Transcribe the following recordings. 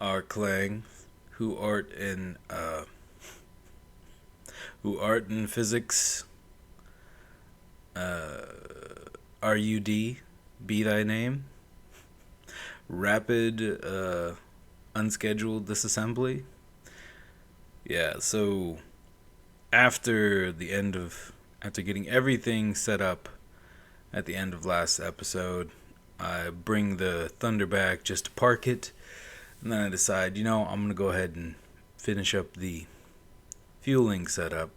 our clang, who art in physics, RUD, be thy name, rapid unscheduled disassembly. Yeah, so after getting everything set up at the end of last episode, I bring the Thunder back just to park it, and then I decide, I'm gonna go ahead and finish up the fueling setup.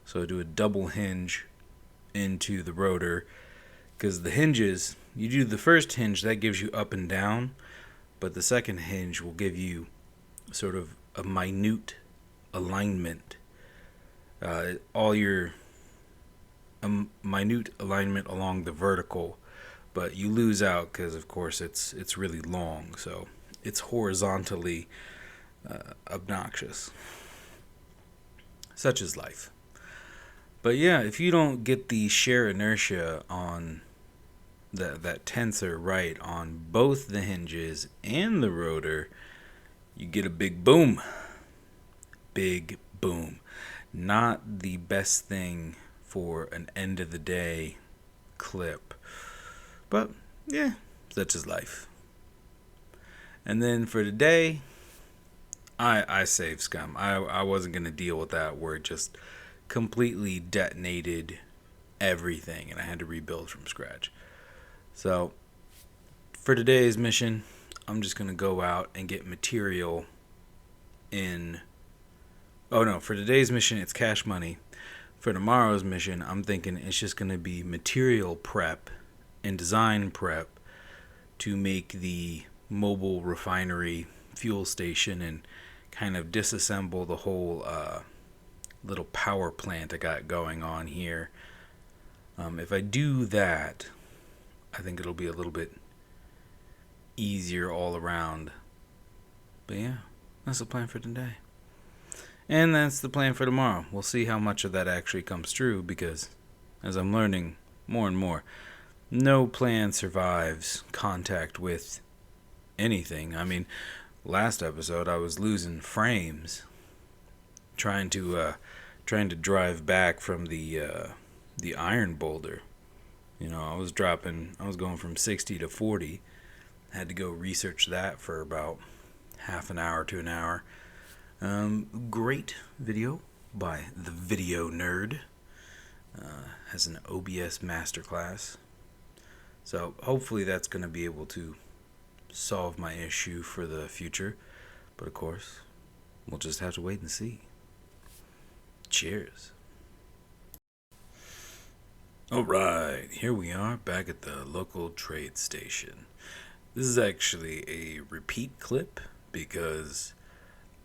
So I do a double hinge into the rotor, because the hinges, you do the first hinge, that gives you up and down, but the second hinge will give you sort of a minute alignment. Minute alignment along the vertical, but you lose out because, of course, it's really long, so it's horizontally obnoxious. Such is life. But yeah, if you don't get the shear inertia on that tensor right on both the hinges and the rotor, you get a big boom. Big boom. Not the best thing for an end of the day clip. But yeah, such is life. And then for today, I saved scum. I wasn't going to deal with that where it just completely detonated everything and I had to rebuild from scratch. So for today's mission, I'm just going to go out and get material in... Oh no, for today's mission, it's cash money. For tomorrow's mission, I'm thinking it's just going to be material prep and design prep to make the mobile refinery fuel station and kind of disassemble the whole little power plant I got going on here. If I do that, I think it'll be a little bit easier all around. But yeah, that's the plan for today. And that's the plan for tomorrow. We'll see how much of that actually comes true, because as I'm learning more and more, no plan survives contact with anything. I mean, last episode I was losing frames trying to drive back from the iron boulder. I was going from 60 to 40. Had to go research that for about half an hour to an hour. Great video by the video nerd. Has an OBS masterclass. So hopefully that's going to be able to solve my issue for the future. But of course, we'll just have to wait and see. Cheers. Alright, here we are back at the local trade station. This is actually a repeat clip because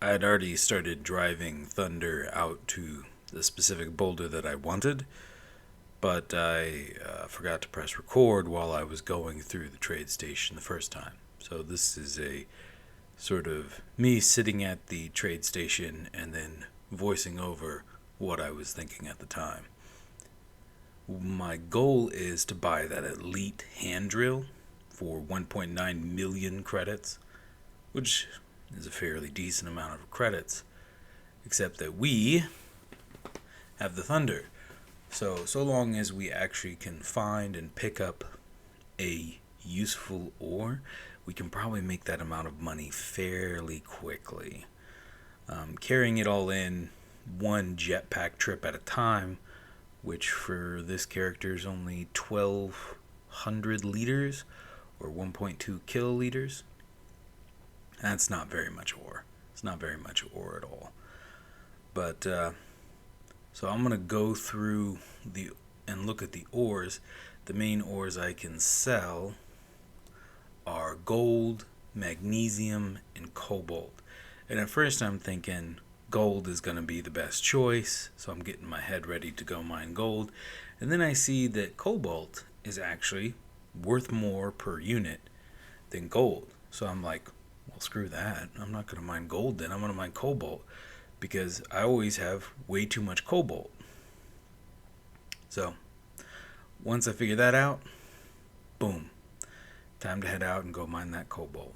I had already started driving Thunder out to the specific boulder that I wanted, but I forgot to press record while I was going through the trade station the first time. So this is a sort of me sitting at the trade station and then voicing over what I was thinking at the time. My goal is to buy that elite hand drill for 1.9 million credits, which is a fairly decent amount of credits, except that we have the Thunder. So long as we actually can find and pick up a useful ore, we can probably make that amount of money fairly quickly. Carrying it all in one jetpack trip at a time, which for this character is only 1,200 liters or 1.2 kiloliters. That's not very much ore. It's not very much ore at all. But so I'm gonna go through and look at the ores. The main ores I can sell are gold, magnesium, and cobalt. And at first I'm thinking gold is going to be the best choice, so I'm getting my head ready to go mine gold. And then I see that cobalt is actually worth more per unit than gold. So I'm like, well, screw that. I'm not going to mine gold then. I'm going to mine cobalt, because I always have way too much cobalt. So once I figure that out, boom, time to head out and go mine that cobalt.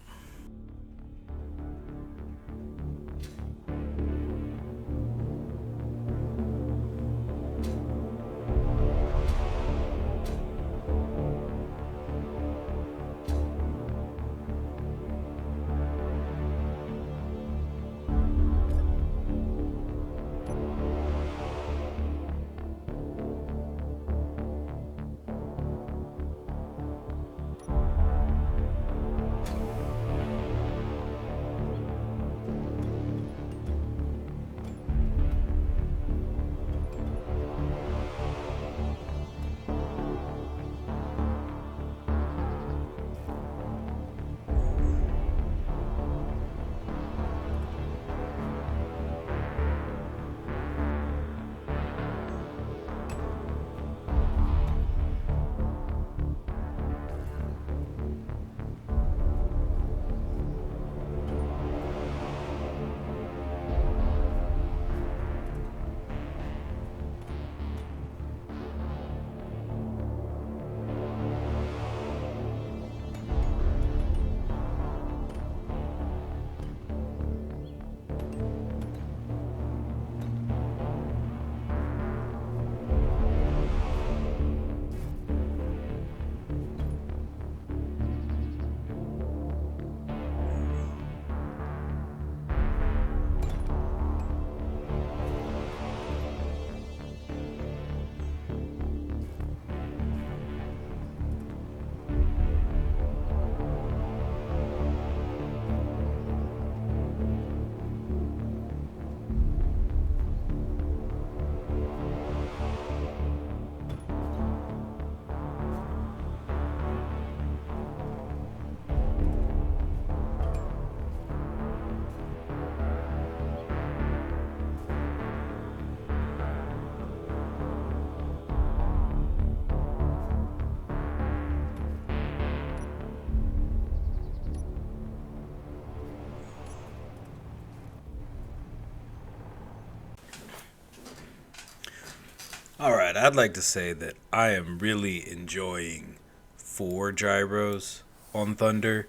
Alright, I'd like to say that I am really enjoying 4 gyros on Thunder,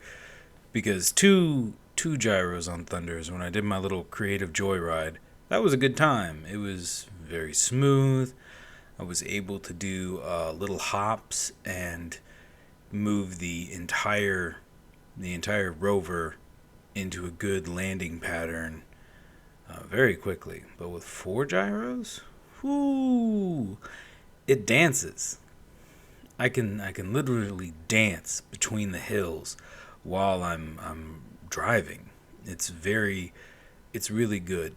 because two gyros on Thunder is when I did my little creative joyride. That was a good time. It was very smooth. I was able to do little hops and move the entire rover into a good landing pattern very quickly. But with 4 gyros, whoo, it dances. I can literally dance between the hills while I'm driving. It's really good.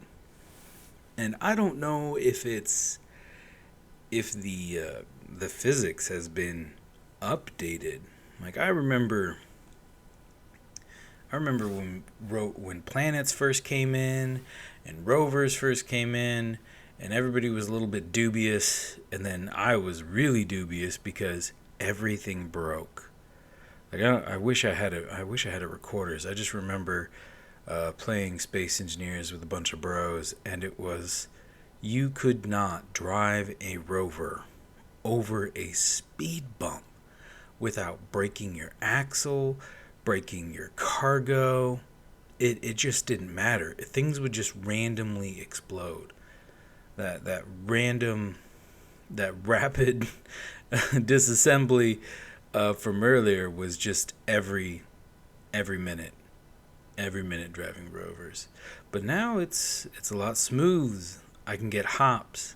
And I don't know if the physics has been updated. Like I remember when planets first came in and rovers first came in, and everybody was a little bit dubious, and then I was really dubious because everything broke. Like I wish I had a recorders. I just remember playing Space Engineers with a bunch of bros, and it was, you could not drive a rover over a speed bump without breaking your axle, breaking your cargo. It just didn't matter. Things would just randomly explode. That random, that rapid disassembly from earlier was just every minute, every minute driving rovers. But now it's a lot smooth. I can get hops.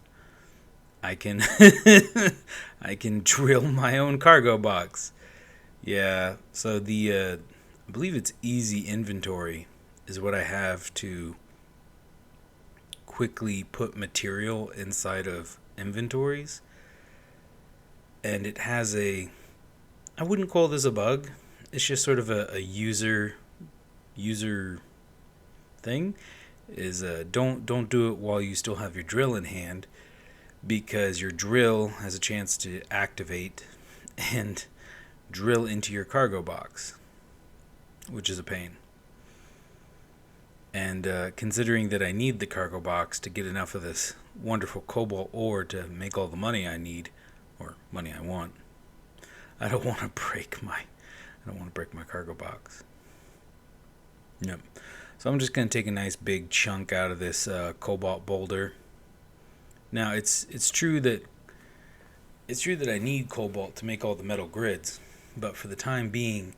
I can I can drill my own cargo box. Yeah, so I believe it's easy inventory is what I have to quickly put material inside of inventories, and it has I wouldn't call this a bug. It's just sort of a user thing. Is don't do it while you still have your drill in hand, because your drill has a chance to activate and drill into your cargo box, which is a pain. And considering that I need the cargo box to get enough of this wonderful cobalt ore to make all the money I need, or money I want, I don't want to break my cargo box. Yep. So I'm just gonna take a nice big chunk out of this cobalt boulder. Now it's true that I need cobalt to make all the metal grids, but for the time being,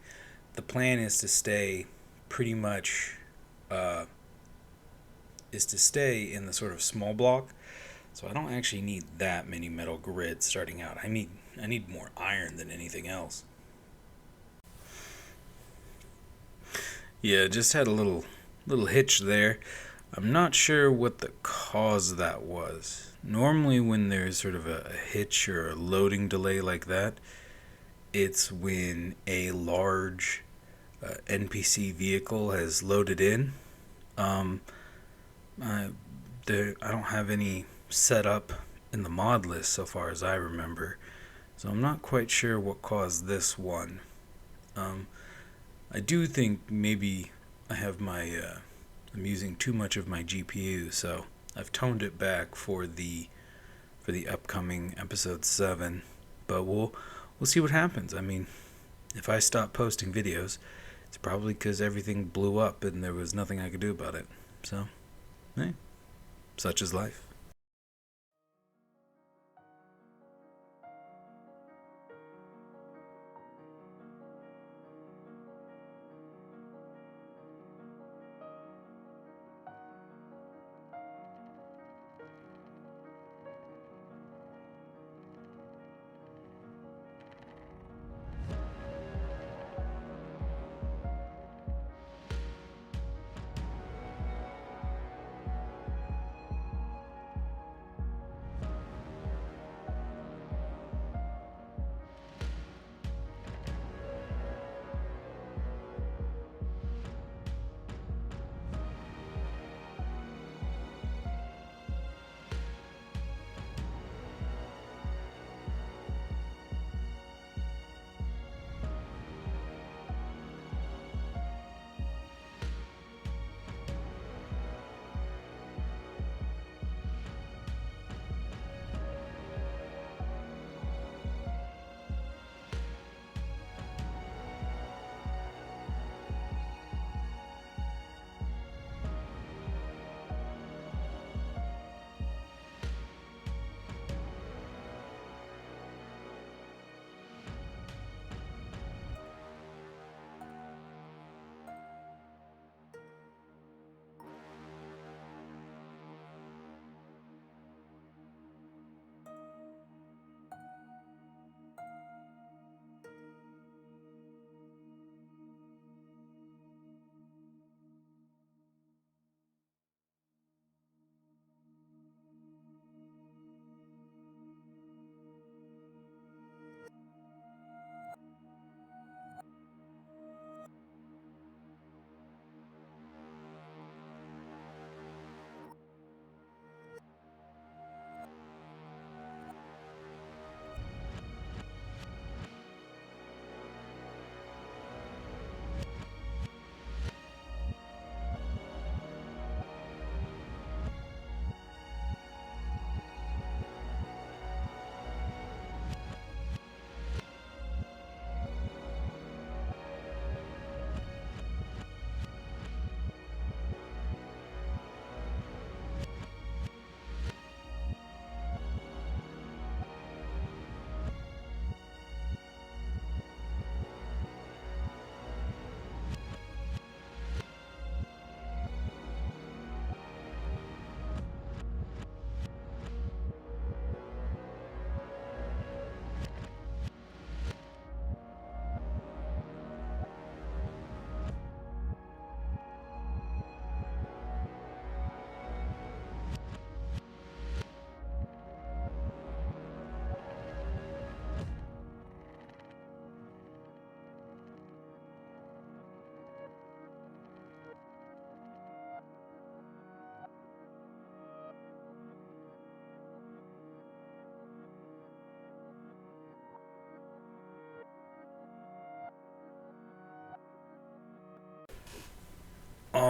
the plan is to stay pretty much in the sort of small block. So I don't actually need that many metal grids starting out. I need more iron than anything else. Yeah, just had a little hitch there. I'm not sure what the cause of that was. Normally when there's sort of a hitch or a loading delay like that, it's when a large NPC vehicle has loaded in. Um, I, I don't have any set up in the mod list so far as I remember, so I'm not quite sure what caused this one. Um, I do think maybe I have I'm using too much of my GPU, so I've toned it back for the upcoming episode 7. But we'll see what happens. I mean, if I stop posting videos, it's probably because everything blew up and there was nothing I could do about it. So, hey, such is life.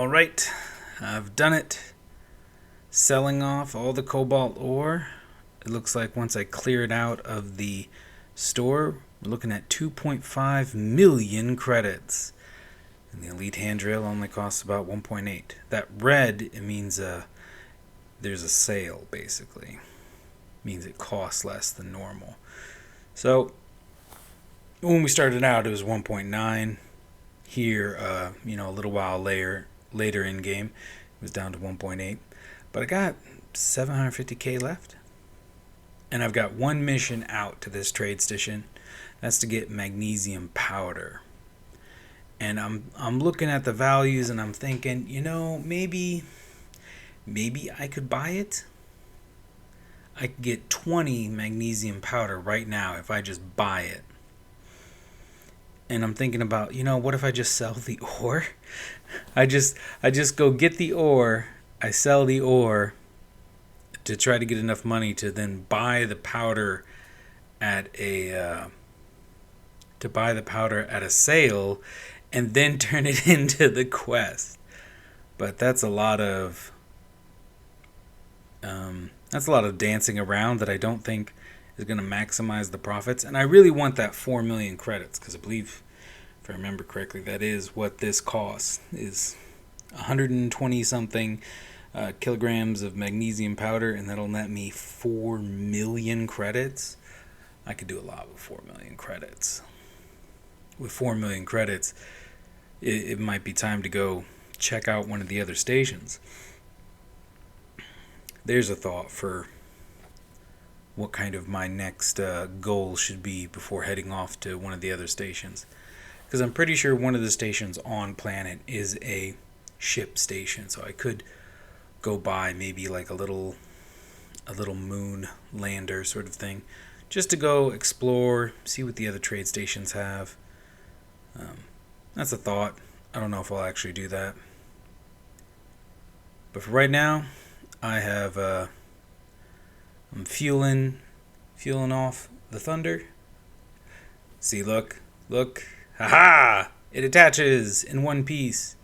All right, I've done it. Selling off all the cobalt ore. It looks like once I clear it out of the store, we're looking at 2.5 million credits. And the elite hand drill only costs about 1.8. That red, it means there's a sale, basically. It means it costs less than normal. So when we started out, it was 1.9. Here, a little while later in game, it was down to 1.8. But I got 750k left. And I've got one mission out to this trade station. That's to get magnesium powder. And I'm looking at the values and I'm thinking, maybe I could buy it. I could get 20 magnesium powder right now if I just buy it. And I'm thinking about, what if I just sell the ore? I just go get the ore, I sell the ore to try to get enough money to then buy the powder at a sale and then turn it into the quest. But that's a lot of dancing around that I don't think is going to maximize the profits. And I really want that 4 million credits because I believe, if I remember correctly, that is what this costs, is 120 something kilograms of magnesium powder, and that'll net me 4 million credits. I could do a lot with 4 million credits. With 4 million credits, it might be time to go check out one of the other stations. There's a thought for what kind of my next goal should be before heading off to one of the other stations. Because I'm pretty sure one of the stations on planet is a ship station, so I could go by maybe like a little moon lander sort of thing, just to go explore, see what the other trade stations have. That's a thought. I don't know if I'll actually do that. But for right now, I have I'm fueling off the thunder. See, look, haha! It attaches in one piece.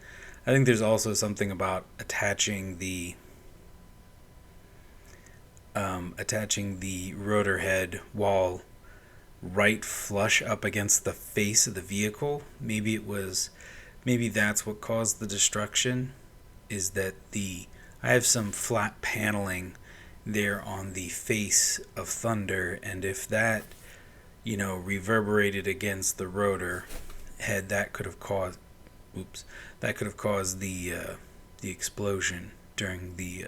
I think there's also something about attaching the rotor head while right flush up against the face of the vehicle. Maybe that's what caused the destruction, is that I have some flat paneling there on the face of Thunder, and if that reverberated against the rotor head, that could have caused the explosion during the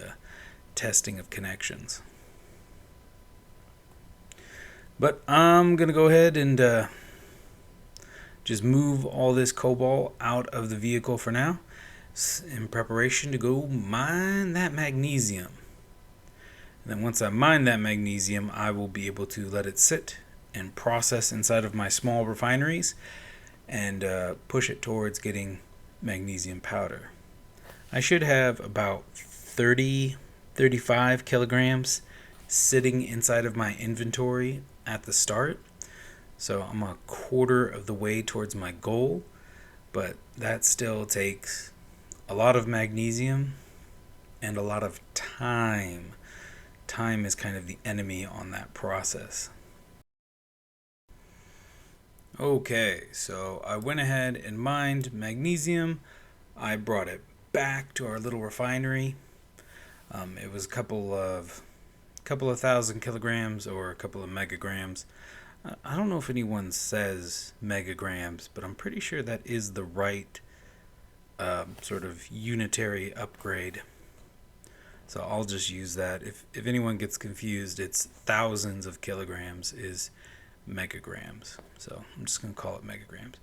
testing of connections. But I'm gonna go ahead and just move all this cobalt out of the vehicle for now, in preparation to go mine that magnesium. And then once I mine that magnesium, I will be able to let it sit and process inside of my small refineries and push it towards getting magnesium powder. I should have about 35 kilograms sitting inside of my inventory at the start. So I'm a quarter of the way towards my goal, but that still takes a lot of magnesium and a lot of time. Time is kind of the enemy on that process. Okay, so I went ahead and mined magnesium. I brought it back to our little refinery. It was a couple of thousand kilograms or a couple of megagrams. I don't know if anyone says megagrams, but I'm pretty sure that is the right sort of unitary upgrade. So I'll just use that. If anyone gets confused, it's thousands of kilograms is megagrams. So I'm just going to call it megagrams.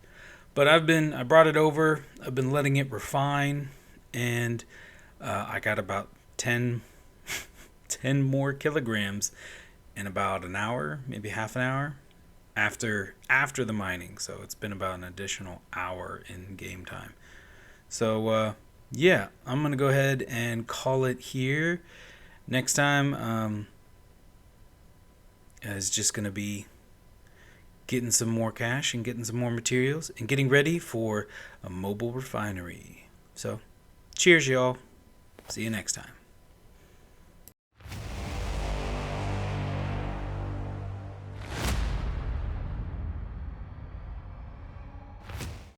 But I brought it over. I've been letting it refine, and I got about 10 more kilograms in about an hour, maybe half an hour after the mining. So it's been about an additional hour in game time. So yeah, I'm gonna go ahead and call it here. Next time is just gonna be getting some more cash and getting some more materials and getting ready for a mobile refinery. So Cheers, y'all. See you next time.